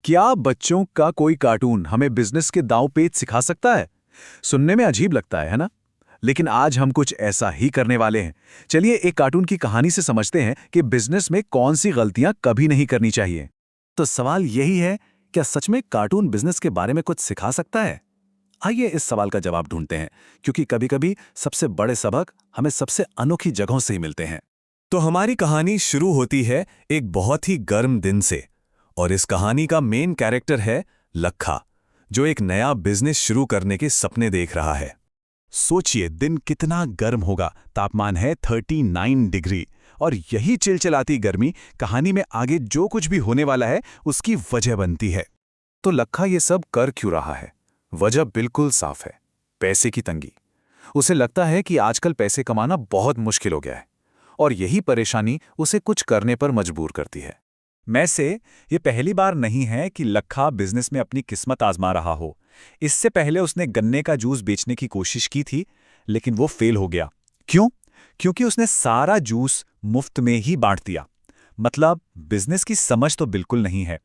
क्या बच्चों का कोई कार्टून हमें बिजनेस के दांव पेच सिखा सकता है? सुनने में अजीब लगता है ना? लेकिन आज हम कुछ ऐसा ही करने वाले हैं। चलिए एक कार्टून की कहानी से समझते हैं कि बिजनेस में कौन सी गलतियां कभी नहीं करनी चाहिए। तो सवाल यही है, क्या सच में कार्टून बिजनेस के बारे में कुछ सिखा सकता है? आइए इस सवाल का जवाब ढूंढते हैं, क्योंकि कभी-कभी सबसे बड़े सबक हमें सबसे अनोखी जगहों से ही मिलते हैं। तो हमारी कहानी शुरू होती है एक बहुत ही गर्म दिन से, और इस कहानी का मेन कैरेक्टर है लखा, जो एक नया बिजनेस शुरू करने के सपने देख रहा है। सोचिए दिन कितना गर्म होगा, तापमान है 39 डिग्री, और यही चिलचिलाती गर्मी कहानी में आगे जो कुछ भी होने वाला है उसकी वजह बनती है। तो लखा ये सब कर क्यों रहा है? वजह बिल्कुल साफ है, पैसे की तंगी। उसे लगता है कि आजकल पैसे कमाना बहुत मुश्किल हो गया है, और यही परेशानी उसे कुछ करने पर मजबूर करती है। मैं से ये पहली बार नहीं है कि लखा बिजनेस में अपनी किस्मत आजमा रहा हो। इससे पहले उसने गन्ने का जूस बेचने की कोशिश की थी, लेकिन वो फेल हो गया। क्यों? क्योंकि उसने सारा जूस मुफ्त में ही बांट दिया। मतलब बिजनेस की समझ तो बिल्कुल नहीं है।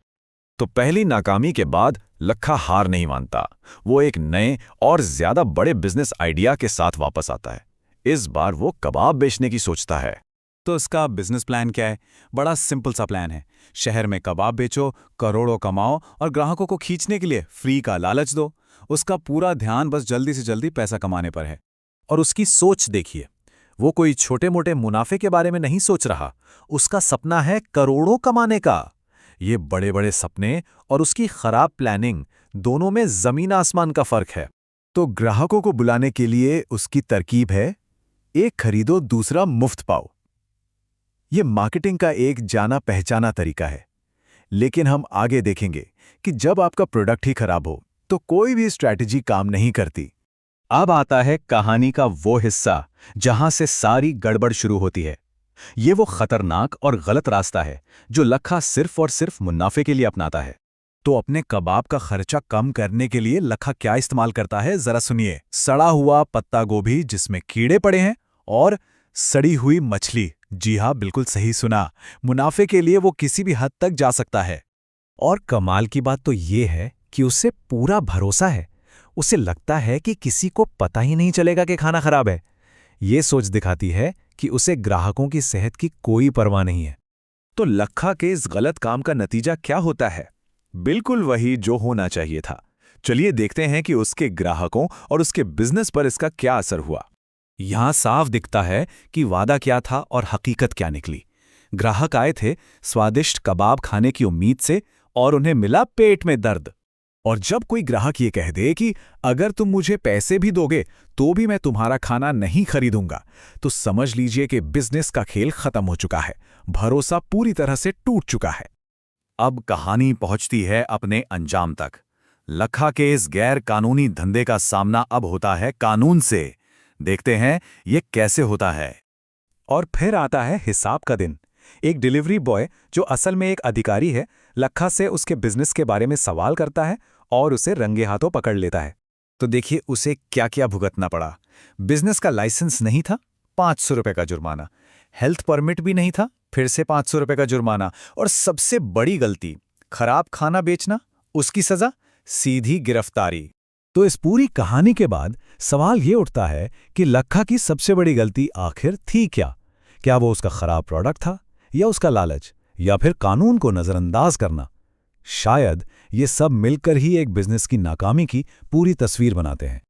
तो पहली नाकामी के बाद लखा हार नहीं मानता। वो एक नए और ज्यादा बड़े बिजनेस आइडिया के साथ वापस आता है। इस बार वो कबाब बेचने की सोचता है। तो उसका बिजनेस प्लान क्या है? बड़ा सिंपल सा प्लान है। शहर में कबाब बेचो, करोड़ों कमाओ और ग्राहकों को खींचने के लिए फ्री का लालच दो। उसका पूरा ध्यान बस जल्दी से जल्दी पैसा कमाने पर है। और उसकी सोच देखिए, वो कोई छोटे मोटे मुनाफे के बारे में नहीं सोच रहा। उसका सपना है करोड़ों कमाने का। ये बड़े बड़े सपने और उसकी खराब प्लानिंग, दोनों में जमीन आसमान का फर्क है। तो ग्राहकों को बुलाने के लिए उसकी तरकीब है, एक खरीदो दूसरा मुफ्त पाओ। ये मार्केटिंग का एक जाना पहचाना तरीका है। लेकिन हम आगे देखेंगे कि जब आपका प्रोडक्ट ही खराब हो तो कोई भी स्ट्रैटेजी काम नहीं करती। अब आता है कहानी का वो हिस्सा जहां से सारी गड़बड़ शुरू होती है। ये वो खतरनाक और गलत रास्ता है जो लखा सिर्फ और सिर्फ मुनाफे के लिए अपनाता है। तो अपने कबाब का खर्चा कम करने के लिए लखा क्या इस्तेमाल करता है, जरा सुनिए। सड़ा हुआ पत्ता गोभी जिसमें कीड़े पड़े हैं, और सड़ी हुई मछली। जी हाँ, बिल्कुल सही सुना। मुनाफे के लिए वो किसी भी हद तक जा सकता है। और कमाल की बात तो ये है कि उसे पूरा भरोसा है। उसे लगता है कि किसी को पता ही नहीं चलेगा कि खाना खराब है। ये सोच दिखाती है कि उसे ग्राहकों की सेहत की कोई परवाह नहीं है। तो लखा के इस गलत काम का नतीजा क्या होता है? बिल्कुल वही जो होना चाहिए था। चलिए देखते हैं कि उसके ग्राहकों और उसके बिजनेस पर इसका क्या असर हुआ। यहां साफ दिखता है कि वादा क्या था और हकीकत क्या निकली। ग्राहक आए थे स्वादिष्ट कबाब खाने की उम्मीद से, और उन्हें मिला पेट में दर्द। और जब कोई ग्राहक ये कह दे कि अगर तुम मुझे पैसे भी दोगे तो भी मैं तुम्हारा खाना नहीं खरीदूंगा, तो समझ लीजिए कि बिजनेस का खेल खत्म हो चुका है। भरोसा पूरी तरह से टूट चुका है। अब कहानी पहुंचती है अपने अंजाम तक। लखा के इस गैर कानूनी धंधे का सामना अब होता है कानून से। देखते हैं ये कैसे होता है। और फिर आता है हिसाब का दिन। एक डिलीवरी बॉय, जो असल में एक अधिकारी है, लखा से उसके बिजनेस के बारे में सवाल करता है और उसे रंगे हाथों पकड़ लेता है। तो देखिए उसे क्या क्या भुगतना पड़ा। बिजनेस का लाइसेंस नहीं था, 500 रुपए का जुर्माना। हेल्थ परमिट भी नहीं था, फिर से 500 रुपए का जुर्माना। और सबसे बड़ी गलती, खराब खाना बेचना, उसकी सजा सीधी गिरफ्तारी। तो इस पूरी कहानी के बाद सवाल ये उठता है कि लखा की सबसे बड़ी गलती आखिर थी क्या? क्या वो उसका खराब प्रोडक्ट था, या उसका लालच, या फिर कानून को नजरअंदाज करना? शायद ये सब मिलकर ही एक बिजनेस की नाकामी की पूरी तस्वीर बनाते हैं।